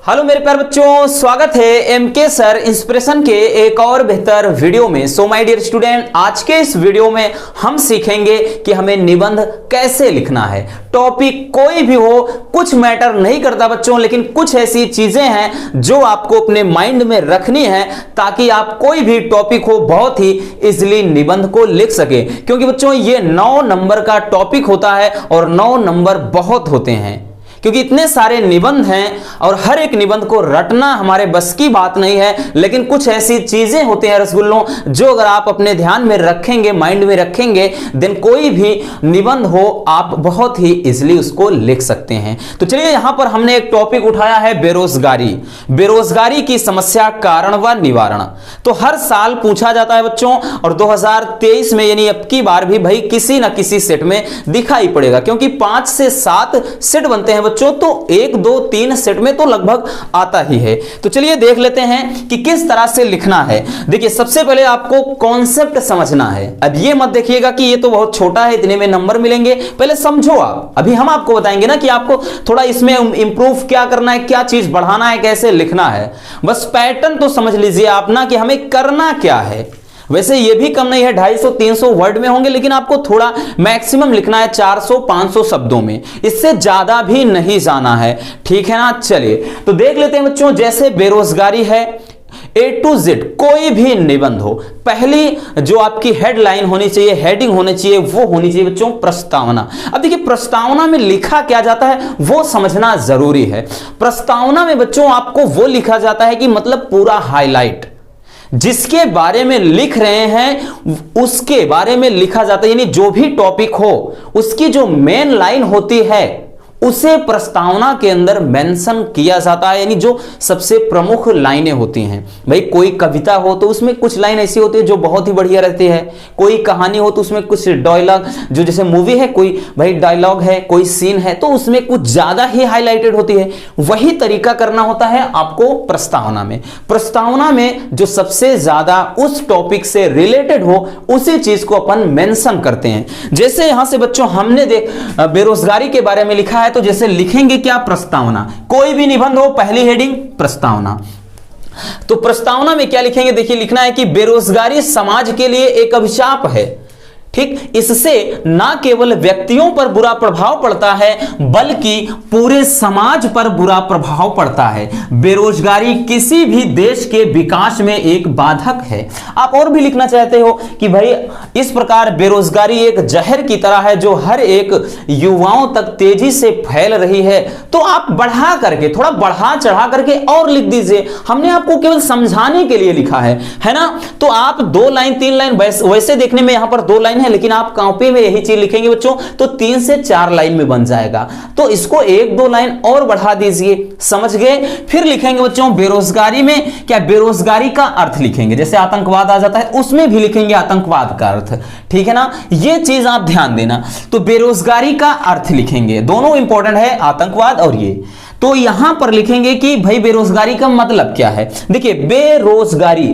Hello मेरे प्यारे बच्चों, स्वागत है एमके सर इंस्पिरेशन के एक और बेहतर वीडियो में। सो माय डियर स्टूडेंट, आज के इस वीडियो में हम सीखेंगे कि हमें निबंध कैसे लिखना है। टॉपिक कोई भी हो, कुछ मैटर नहीं करता बच्चों, लेकिन कुछ ऐसी चीजें हैं जो आपको अपने माइंड में रखनी है ताकि आप कोई भी टॉपिक हो बहुत ही इजीली निबंध को लिख सके। क्योंकि बच्चों ये 9 नंबर का टॉपिक होता है और 9 नंबर बहुत होते हैं, क्योंकि इतने सारे निबंध हैं और हर एक निबंध को रटना हमारे बस की बात नहीं है। लेकिन कुछ ऐसी चीजें होती हैं रसगुल्लों, जो अगर आप अपने ध्यान में रखेंगे, माइंड में रखेंगे, देन कोई भी निबंध हो आप बहुत ही इजीली उसको लिख सकते हैं। तो चलिए यहां पर हमने एक टॉपिक उठाया है बेरोजगारी। बेरोजगारी की समस्या, कारण व निवारण। तो हर साल पूछा जाता है बच्चों, और 2023 में यानी अब की बार भी भाई किसी ना किसी सेट में दिखाई पड़ेगा, क्योंकि 5 से 7 सेट बनते हैं बच्चों, तो 1 2 3 सेट में तो लगभग आता ही है। तो चलिए देख लेते हैं कि किस तरह से लिखना है। देखिए सबसे पहले आपको कॉन्सेप्ट समझना है। अब ये मत देखिएगा कि ये तो बहुत छोटा है, इतने में नंबर मिलेंगे, पहले समझो आप। अभी हम आपको बताएंगे ना कि आपको थोड़ा इसमें इंप्रूव क्या करना है, क्या चीज बढ़ाना है, कैसे लिखना है। बस पैटर्न तो समझ लीजिए आप ना कि हमें करना क्या है। वैसे ये भी कम नहीं है, 250-300 वर्ड में होंगे, लेकिन आपको थोड़ा मैक्सिमम लिखना है 400-500 शब्दों में, इससे ज्यादा भी नहीं जाना है। ठीक है ना। चलिए तो देख लेते हैं बच्चों। जैसे बेरोजगारी है, A to Z कोई भी निबंध हो, पहली जो आपकी हेडलाइन होनी चाहिए, हेडिंग होनी चाहिए, वो होनी चाहिए बच्चों प्रस्तावना। अब देखिए प्रस्तावना में लिखा क्या जाता है वो समझना जरूरी है। प्रस्तावना में बच्चों आपको वो लिखा जाता है कि मतलब पूरा हाईलाइट, जिसके बारे में लिख रहे हैं उसके बारे में लिखा जाता है। यानी जो भी टॉपिक हो उसकी जो मेन लाइन होती है उसे प्रस्तावना के अंदर मेंशन किया जाता है, यानी जो सबसे प्रमुख लाइनें होती हैं। भाई कोई कविता हो तो उसमें कुछ लाइन ऐसी होती है जो बहुत ही बढ़िया रहती है, कोई कहानी हो तो उसमें कुछ डायलॉग, जो जैसे मूवी है कोई भाई डायलॉग है, कोई सीन है तो उसमें कुछ ज्यादा ही हाईलाइटेड होती है। वही तरीका करना होता है आपको प्रस्तावना में। प्रस्तावना में जो सबसे ज्यादा उस टॉपिक से रिलेटेड हो उसी चीज को अपन मेंशन करते हैं। जैसे यहां से बच्चों हमने बेरोजगारी के बारे में लिखा है, तो जैसे लिखेंगे क्या, प्रस्तावना। कोई भी निबंध हो पहली हेडिंग प्रस्तावना। तो प्रस्तावना में क्या लिखेंगे, देखिए लिखना है कि बेरोजगारी समाज के लिए एक अभिशाप है। ठीक, इससे ना केवल व्यक्तियों पर बुरा प्रभाव पड़ता है बल्कि पूरे समाज पर बुरा प्रभाव पड़ता है। बेरोजगारी किसी भी देश के विकास में एक बाधक है। आप और भी लिखना चाहते हो कि भाई इस प्रकार बेरोजगारी एक जहर की तरह है जो हर एक युवाओं तक तेजी से फैल रही है, तो आप बढ़ा करके, थोड़ा बढ़ा चढ़ा करके और लिख दीजिए। हमने आपको केवल समझाने के लिए लिखा है ना। तो आप 2 लाइन 3 लाइन, वैसे देखने में यहां पर 2 लाइन है, लेकिन आप कॉपी में यही चीज लिखेंगे बच्चों तो 3 से 4 लाइन में बन जाएगा। तो इसको 1-2 लाइन और बढ़ा दीजिए, समझ गए। फिर लिखेंगे बच्चों बेरोजगारी में क्या, बेरोजगारी का अर्थ लिखेंगे। जैसे आतंकवाद आ जाता है उसमें भी लिखेंगे आतंकवाद का अर्थ। ठीक है ना, ये चीज आप ध्यान देना। तो बेरोजगारी का अर्थ लिखेंगे, दोनों इंपॉर्टेंट है, आतंकवाद और ये। तो यहां पर लिखेंगे कि भाई बेरोजगारी का मतलब क्या है। देखिए बेरोजगारी,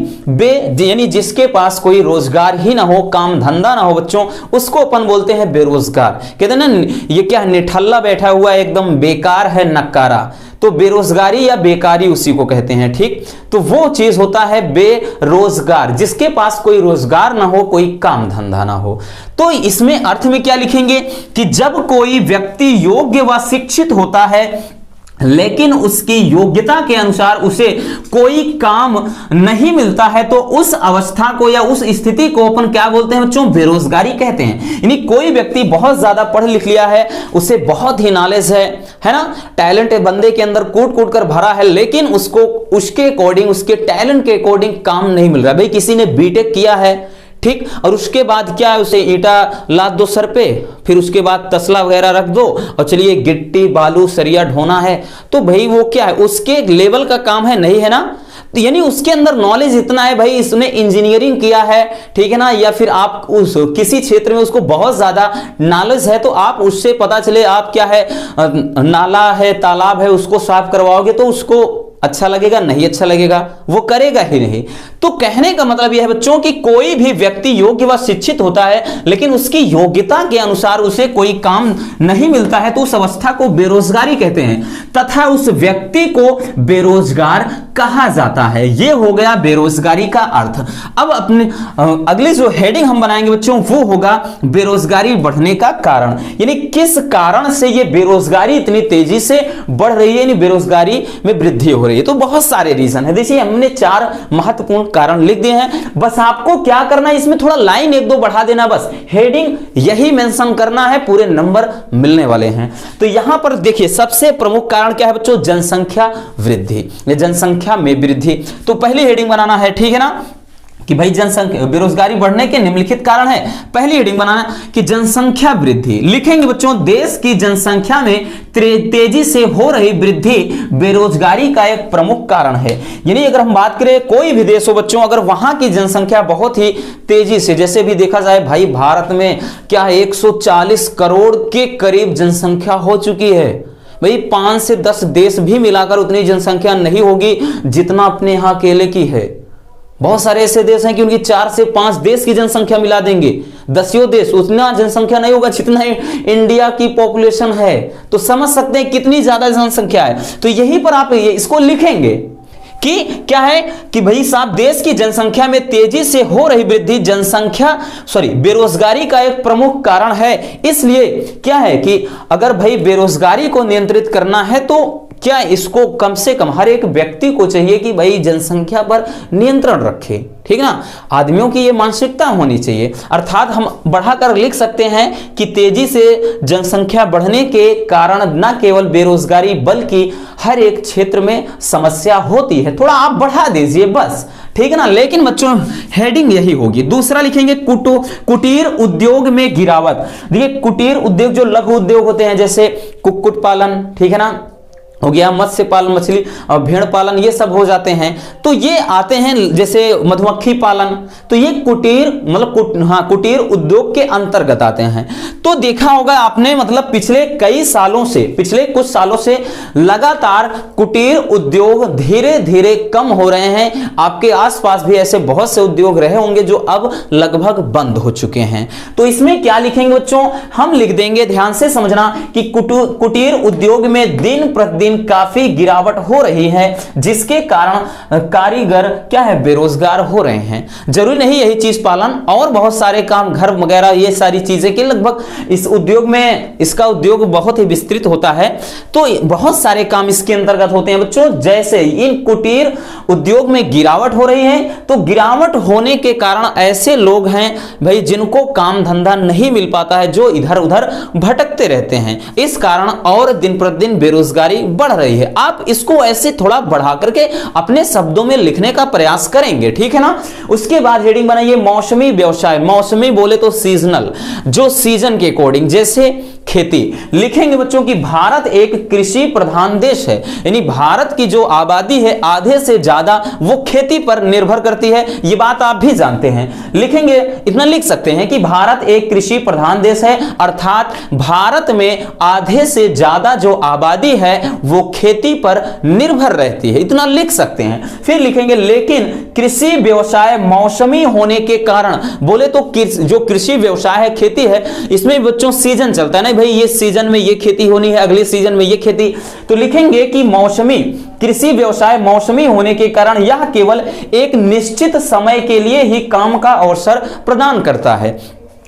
यानी जिसके पास कोई रोजगार ही ना हो, काम धंधा ना हो बच्चों, उसको अपन बोलते हैं बेरोजगार। कहते हैं ना ये क्या है, निठल्ला बैठा हुआ है, एकदम बेकार है, नकारा। तो बेरोजगारी या बेकारी उसी को कहते हैं। ठीक, तो वो चीज होता है बेरोजगार, जिसके पास कोई रोजगार ना हो, कोई काम धंधा ना हो। तो इसमें अर्थ में क्या लिखेंगे कि जब कोई व्यक्ति योग्य व शिक्षित होता है लेकिन उसकी योग्यता के अनुसार उसे कोई काम नहीं मिलता है, तो उस अवस्था को या उस स्थिति को अपन क्या बोलते हैं बच्चों, बेरोजगारी कहते हैं। यानी कोई व्यक्ति बहुत ज्यादा पढ़ लिख लिया है, उसे बहुत ही नॉलेज है ना, टैलेंट है बंदे के अंदर कूट कूट कर भरा है, लेकिन उसको उसके अकॉर्डिंग, उसके टैलेंट के अकॉर्डिंग काम नहीं मिल रहा। भाई किसी ने बीटेक किया है, ठीक, और उसके बाद क्या है, उसे ईंटा लाद दो सर पे, फिर उसके बाद तसला वगैरह रख दो और चलिए गिट्टी बालू सरिया ढोना है, तो भाई वो क्या है, उसके लेवल का काम है, नहीं है ना। तो यानी उसके अंदर नॉलेज इतना है, भाई इसने इंजीनियरिंग किया है, ठीक है ना, या फिर आप उस किसी क्षेत्र में उसको बहुत ज्यादा नॉलेज है, तो आप उससे पता चले आप क्या है, नाला है, तालाब है, उसको साफ करवाओगे तो उसको अच्छा लगेगा? नहीं अच्छा लगेगा, वो करेगा ही नहीं। तो कहने का मतलब यह है बच्चों कि कोई भी व्यक्ति योग्य व शिक्षित होता है लेकिन उसकी योग्यता के अनुसार उसे कोई काम नहीं मिलता है तो उस अवस्था को बेरोजगारी कहते हैं तथा उस व्यक्ति को बेरोजगार कहा जाता है। यह हो गया बेरोजगारी का अर्थ। अब अपने अगली जो हेडिंग हम बनाएंगे बच्चों वो होगा बेरोजगारी बढ़ने का कारण, यानी किस कारण से ये बेरोजगारी इतनी तेजी से बढ़ रही है, यानी बेरोजगारी में वृद्धि हो रही है। तो बहुत सारे रीजन है। देखिए हमने 4 महत्वपूर्ण कारण लिख दिए हैं। बस आपको क्या करना है, इसमें थोड़ा लाइन 1-2 बढ़ा देना, बस हेडिंग यही मेंशन करना है, पूरे नंबर मिलने वाले हैं। तो यहां पर देखिए सबसे प्रमुख कारण क्या है बच्चों, जनसंख्या वृद्धि, जनसंख्या में वृद्धि। तो पहली हेडिंग बनाना है, ठीक है ना, कि भाई जनसंख्या बेरोजगारी बढ़ने के निम्नलिखित कारण है। पहली हेडिंग बनाना कि जनसंख्या वृद्धि। लिखेंगे बच्चों देश की जनसंख्या में तेजी से हो रही वृद्धि बेरोजगारी का एक प्रमुख कारण है। यानी अगर हम बात करें कोई भी देश हो बच्चों, अगर वहां की जनसंख्या बहुत ही तेजी से, जैसे भी देखा जाए भाई भारत में क्या है 140 करोड़ के करीब जनसंख्या हो चुकी है। भाई 5 से 10 देश भी मिलाकर उतनी जनसंख्या नहीं होगी जितना अपने यहां अकेले की है। बहुत सारे ऐसे देश हैं कि उनकी 4 से 5 देश की जनसंख्या मिला देंगे, 10 देश, उतना जनसंख्या नहीं होगा जितना इंडिया की पॉपुलेशन है। तो समझ सकते हैं कितनी ज्यादा जनसंख्या है। तो यहीं पर आप इसको लिखेंगे कि क्या है कि भाई साहब देश की जनसंख्या में तेजी से हो रही वृद्धि बेरोजगारी का एक प्रमुख कारण है। इसलिए क्या है कि अगर भाई बेरोजगारी को नियंत्रित करना है तो क्या इसको कम से कम हर एक व्यक्ति को चाहिए कि भाई जनसंख्या पर नियंत्रण रखे, ठीक ना। आदमियों की ये मानसिकता होनी चाहिए। अर्थात हम बढ़ाकर लिख सकते हैं कि तेजी से जनसंख्या बढ़ने के कारण न केवल बेरोजगारी बल्कि हर एक क्षेत्र में समस्या होती है। थोड़ा आप बढ़ा दीजिए बस, ठीक है ना। लेकिन बच्चों हेडिंग यही होगी। दूसरा लिखेंगे कुटीर उद्योग में गिरावट। देखिए कुटीर उद्योग जो लघु उद्योग होते हैं जैसे कुक्कुट पालन, ठीक है ना, हो गया मत्स्य पालन, मछली और भेड़ पालन, ये सब हो जाते हैं। तो ये आते हैं जैसे मधुमक्खी पालन, तो ये कुटीर कुटीर उद्योग के अंतर्गत आते हैं। तो देखा होगा आपने मतलब पिछले कुछ सालों से लगातार कुटीर उद्योग धीरे धीरे कम हो रहे हैं। आपके आसपास भी ऐसे बहुत से उद्योग रहे होंगे जो अब लगभग बंद हो चुके हैं। तो इसमें क्या लिखेंगे बच्चों, हम लिख देंगे, ध्यान से समझना, कि कुटीर उद्योग में दिन प्रतिदिन काफी गिरावट हो रही है जिसके कारण कारीगर क्या है बेरोजगार हो रहे हैं। जरूरी नहीं यही चीज पालन, और बहुत सारे काम, घर वगैरह, ये सारी चीजें कि लगभग इस उद्योग में, इसका उद्योग बहुत ही विस्तृत होता है तो बहुत सारे काम इसके अंतर्गत होते हैं बच्चों। जैसे इन कुटीर उद्योग में गिरावट हो रही है तो गिरावट होने के कारण ऐसे लोग हैं भाई जिनको काम धंधा नहीं मिल पाता है, जो इधर उधर भटकते रहते हैं। इस कारण और दिन प्रतिदिन बेरोजगारी बढ़ रही है। आप इसको ऐसे थोड़ा बढ़ा करके अपने शब्दों में लिखने का प्रयास करेंगे, ठीक है ना। उसके बाद हेडिंग बनाइए मौसमी व्यवसाय। मौसमी बोले तो सीजनल, जो सीजन के अकॉर्डिंग, जैसे खेती। लिखेंगे बच्चों कि भारत एक कृषि प्रधान देश है, यानी भारत की जो आबादी है आधे से ज्यादा वो खेती पर निर्भर करती है। ये बात आप भी जानते हैं। लिखेंगे, इतना लिख सकते हैं कि भारत एक कृषि प्रधान देश है, अर्थात भारत में आधे से ज्यादा जो आबादी है वो खेती पर निर्भर रहती है, इतना लिख सकते हैं। फिर लिखेंगे लेकिन कृषि व्यवसाय मौसमी होने के कारण, बोले तो जो कृषि व्यवसाय है, खेती है, इसमें बच्चों सीजन चलता है ना भाई, ये सीजन में ये खेती होनी है, अगले सीजन में ये खेती। तो लिखेंगे कि मौसमी कृषि व्यवसाय मौसमी होने के कारण यह केवल एक निश्चित समय के लिए ही काम का अवसर प्रदान करता है।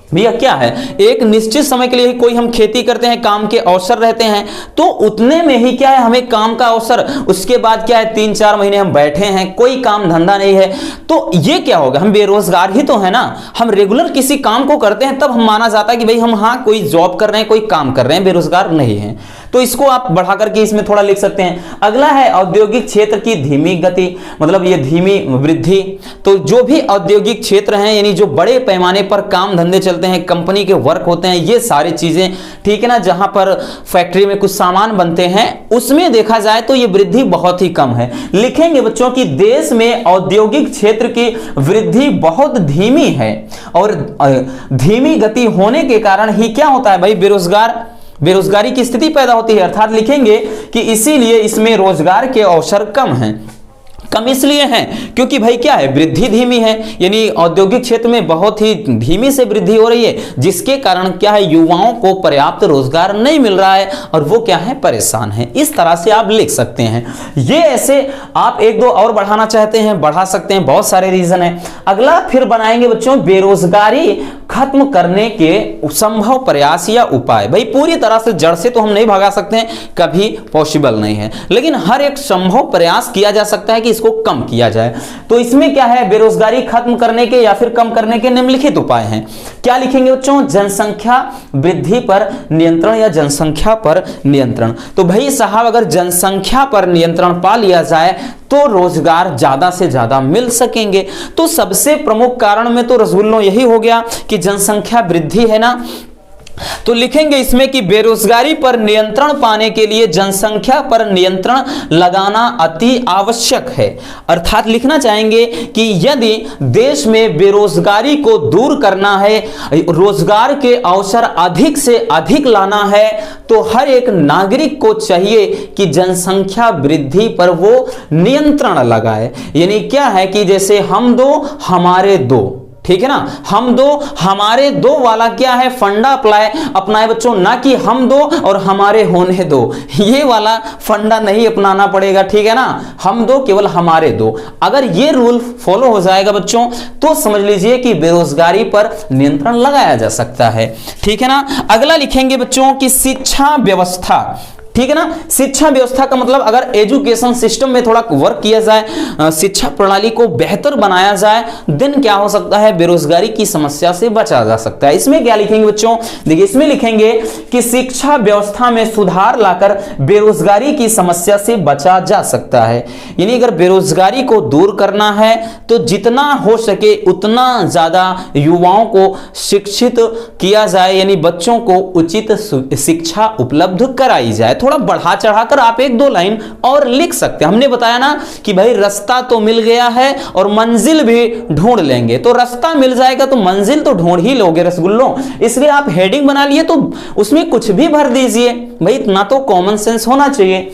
भैया क्या है, एक निश्चित समय के लिए कोई हम खेती करते हैं, काम के अवसर रहते हैं, तो उतने में ही क्या है हमें काम का अवसर, उसके बाद क्या है 3-4 महीने हम बैठे हैं, कोई काम धंधा नहीं है, तो ये क्या होगा, हम बेरोजगार ही तो है ना। हम रेगुलर किसी काम को करते हैं तब हम माना जाता है कि भाई हम हाँ कोई जॉब कर रहे हैं, कोई काम कर रहे हैं, बेरोजगार नहीं है। तो इसको आप बढ़ा करके इसमें थोड़ा लिख सकते हैं। अगला है औद्योगिक क्षेत्र की धीमी गति, मतलब ये धीमी वृद्धि। तो जो भी औद्योगिक क्षेत्र हैं, यानी जो बड़े पैमाने पर काम धंधे चलते हैं, कंपनी के वर्क होते हैं, ये सारी चीजें, ठीक है ना, जहां पर फैक्ट्री में कुछ सामान बनते हैं, उसमें देखा जाए तो ये वृद्धि बहुत ही कम है। लिखेंगे बच्चों कि देश में औद्योगिक क्षेत्र की वृद्धि बहुत धीमी है, और धीमी गति होने के कारण ही क्या होता है भाई, बेरोजगार बेरोजगारी की स्थिति पैदा होती है, अर्थात लिखेंगे कि इसीलिए इसमें रोजगार के अवसर कम हैं। कम इसलिए हैं क्योंकि भाई क्या है, वृद्धि धीमी है, यानी औद्योगिक क्षेत्र में बहुत ही धीमी से वृद्धि हो रही है, जिसके कारण क्या है, युवाओं को पर्याप्त रोजगार नहीं मिल रहा है और वो क्या है, परेशान है। इस तरह से आप लिख सकते हैं। ये ऐसे आप एक दो और बढ़ाना चाहते हैं, बढ़ा सकते हैं, बहुत सारे रीजन है। अगला फिर बनाएंगे बच्चों बेरोजगारी खत्म करने के संभव प्रयास या उपाय। भाई पूरी तरह से जड़ से तो हम नहीं भगा सकते हैं, कभी पॉसिबल नहीं है, लेकिन हर एक संभव प्रयास किया जा सकता है कि इसको कम किया जाए। तो इसमें क्या है, बेरोजगारी खत्म करने के या फिर कम करने के निम्नलिखित उपाय हैं। क्या लिखेंगे बच्चों, जनसंख्या वृद्धि पर नियंत्रण या जनसंख्या पर नियंत्रण। तो भाई साहब अगर जनसंख्या पर नियंत्रण पा लिया जाए तो रोजगार ज्यादा से ज्यादा मिल सकेंगे। तो सबसे प्रमुख कारण में तो रसगुल्लों यही हो गया कि जनसंख्या वृद्धि है ना, तो लिखेंगे इसमें कि बेरोजगारी पर नियंत्रण पाने के लिए जनसंख्या पर नियंत्रण लगाना अति आवश्यक है। अर्थात लिखना चाहेंगे कि यदि देश में बेरोजगारी को दूर करना है, रोजगार के अवसर अधिक से अधिक लाना है, तो हर एक नागरिक को चाहिए कि जनसंख्या वृद्धि पर वो नियंत्रण लगाए। यानी क्या है कि जैसे हम दो हमारे दो, ठीक है ना, हम दो हमारे दो वाला क्या है, फंडा अपनाए बच्चों, ना कि हम दो और हमारे होने दो, ये वाला फंडा नहीं अपनाना पड़ेगा, ठीक है ना, हम दो केवल हमारे दो। अगर ये रूल फॉलो हो जाएगा बच्चों तो समझ लीजिए कि बेरोजगारी पर नियंत्रण लगाया जा सकता है, ठीक है ना। अगला लिखेंगे बच्चों की शिक्षा व्यवस्था, ठीक है ना। शिक्षा व्यवस्था का मतलब अगर एजुकेशन सिस्टम में थोड़ा वर्क किया जाए, शिक्षा प्रणाली को बेहतर बनाया जाए, देन क्या हो सकता है, बेरोजगारी की समस्या से बचा जा सकता है। इसमें क्या लिखेंगे बच्चों, देखिए इसमें लिखेंगे कि शिक्षा व्यवस्था में सुधार लाकर बेरोजगारी की समस्या से बचा जा सकता है। यानी अगर बेरोजगारी को दूर करना है तो जितना हो सके उतना ज्यादा युवाओं को शिक्षित किया जाए, यानी बच्चों को उचित शिक्षा उपलब्ध कराई जाए। थोड़ा बढ़ा चढ़ाकर आप एक दो लाइन और लिख सकते हैं। हमने बताया ना कि भाई रास्ता तो मिल गया है और मंजिल भी ढूंढ लेंगे, तो रास्ता मिल जाएगा तो मंजिल तो ढूंढ ही लोगे रसगुल्लों। इसलिए आप हेडिंग बना लिए तो उसमें कुछ भी भर दीजिए, भाई इतना तो कॉमन सेंस होना चाहिए।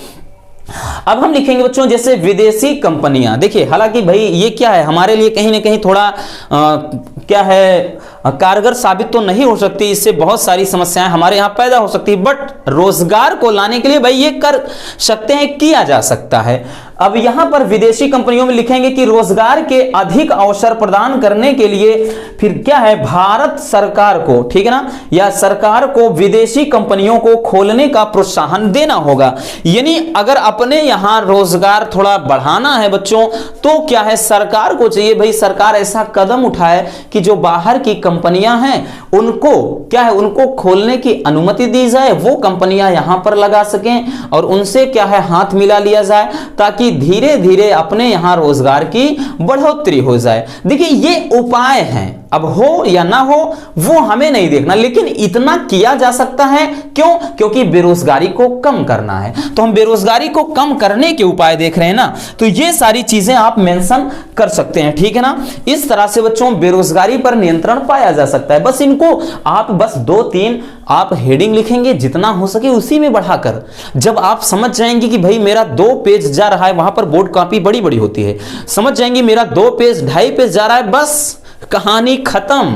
अब हम लिखेंगे बच्चों जैसे विदेशी कंपनियां, देखिए हालांकि भाई ये क्या है, हमारे लिए कहीं ना कहीं थोड़ा क्या है, कारगर साबित तो नहीं हो सकती, इससे बहुत सारी समस्याएं हमारे यहां पैदा हो सकती है, बट रोजगार को लाने के लिए भाई ये कर सकते हैं, किया जा सकता है। अब यहां पर विदेशी कंपनियों में लिखेंगे कि रोजगार के अधिक अवसर प्रदान करने के लिए फिर क्या है, भारत सरकार को, ठीक है ना, या सरकार को विदेशी कंपनियों को खोलने का प्रोत्साहन देना होगा। यानी अगर अपने यहां रोजगार थोड़ा बढ़ाना है बच्चों तो क्या है, सरकार को चाहिए भाई, सरकार ऐसा कदम उठाए कि जो बाहर की कंपनियां हैं उनको क्या है, उनको खोलने की अनुमति दी जाए, वो कंपनियां यहां पर लगा सकें और उनसे क्या है, हाथ मिला लिया जाए, ताकि धीरे धीरे अपने यहां रोजगार की बढ़ोतरी हो जाए। देखिए ये उपाय हैं, अब हो या ना हो वो हमें नहीं देखना, लेकिन इतना किया जा सकता है। क्यों? क्योंकि बेरोजगारी को कम करना है, तो हम बेरोजगारी को कम करने के उपाय देख रहे हैं ना, तो ये सारी चीजें आप मेंशन कर सकते हैं, ठीक है ना। इस तरह से बच्चों बेरोजगारी पर नियंत्रण पाया जा सकता है। बस इनको आप बस 2-3 आप हेडिंग लिखेंगे, जितना हो सके उसी में बढ़ाकर। जब आप समझ जाएंगे कि भाई मेरा 2 पेज जा रहा है, वहां पर बोर्ड कॉपी बड़ी बड़ी होती है, समझ जाएंगे मेरा 2 पेज 2.5 पेज जा रहा है, बस कहानी खत्म,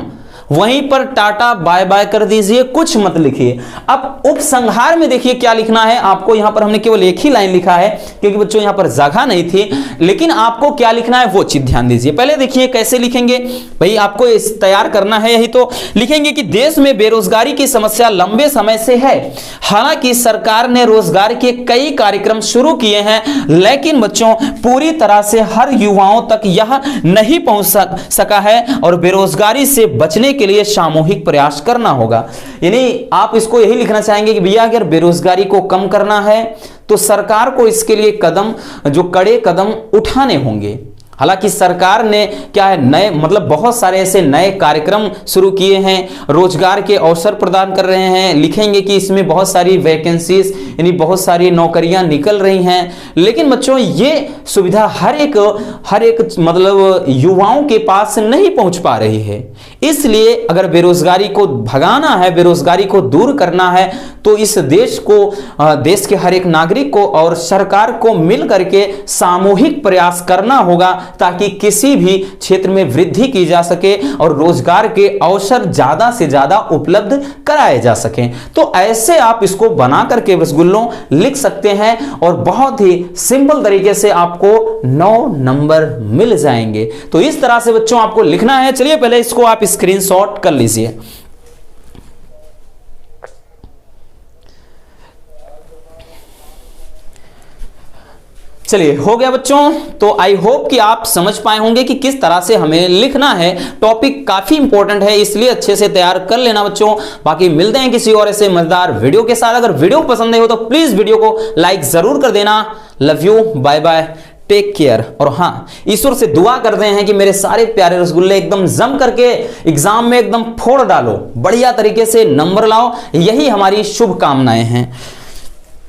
वहीं पर टाटा बाय बाय कर दीजिए, कुछ मत लिखिए। अब उपसंहार में देखिए क्या लिखना है आपको, यहां पर हमने केवल एक ही लाइन लिखा है क्योंकि बच्चों यहां पर जगह नहीं थी, लेकिन आपको क्या लिखना है वो चीज ध्यान दीजिए। पहले देखिए कैसे लिखेंगे, भाई आपको इस तैयार करना है, यही तो लिखेंगे कि देश में बेरोजगारी की समस्या लंबे समय से है, हालांकि सरकार ने रोजगार के कई कार्यक्रम शुरू किए हैं, लेकिन बच्चों पूरी तरह से हर युवाओं तक यह नहीं पहुंच सका है और बेरोजगारी से बचने के लिए सामूहिक प्रयास करना होगा। यानी आप इसको यही लिखना चाहेंगे कि भैया अगर बेरोजगारी को कम करना है तो सरकार को इसके लिए कदम, जो कड़े कदम उठाने होंगे। हालांकि सरकार ने क्या है, नए मतलब बहुत सारे ऐसे नए कार्यक्रम शुरू किए हैं, रोजगार के अवसर प्रदान कर रहे हैं। लिखेंगे कि इसमें बहुत सारी वैकेंसीज यानी बहुत सारी नौकरियां निकल रही हैं, लेकिन बच्चों ये सुविधा हर एक मतलब युवाओं के पास नहीं पहुंच पा रही है। इसलिए अगर बेरोजगारी को भगाना है, बेरोजगारी को दूर करना है, तो इस देश को, देश के हर एक नागरिक को और सरकार को मिल करके सामूहिक प्रयास करना होगा ताकि किसी भी क्षेत्र में वृद्धि की जा सके और रोजगार के अवसर ज्यादा से ज्यादा उपलब्ध कराए जा सकें। तो ऐसे आप इसको बना करके रसगुल्लों लिख सकते हैं और बहुत ही सिंपल तरीके से आपको 9 नंबर मिल जाएंगे। तो इस तरह से बच्चों आपको लिखना है। चलिए पहले इसको आप स्क्रीनशॉट कर लीजिए। चलिए हो गया बच्चों। तो आई होप कि आप समझ पाए होंगे कि किस तरह से हमें लिखना है। टॉपिक काफी इंपॉर्टेंट है, इसलिए अच्छे से तैयार कर लेना बच्चों। बाकी मिलते हैं किसी और ऐसे मजेदार वीडियो के साथ। अगर वीडियो पसंद आई हो तो प्लीज वीडियो को लाइक जरूर कर देना। Love you, bye bye, take care. और हाँ, ईश्वर से दुआ करते हैं कि मेरे सारे प्यारे रसगुल्ले एकदम जम करके एग्जाम में एकदम फोड़ डालो, बढ़िया तरीके से नंबर लाओ, यही हमारी शुभकामनाएं हैं।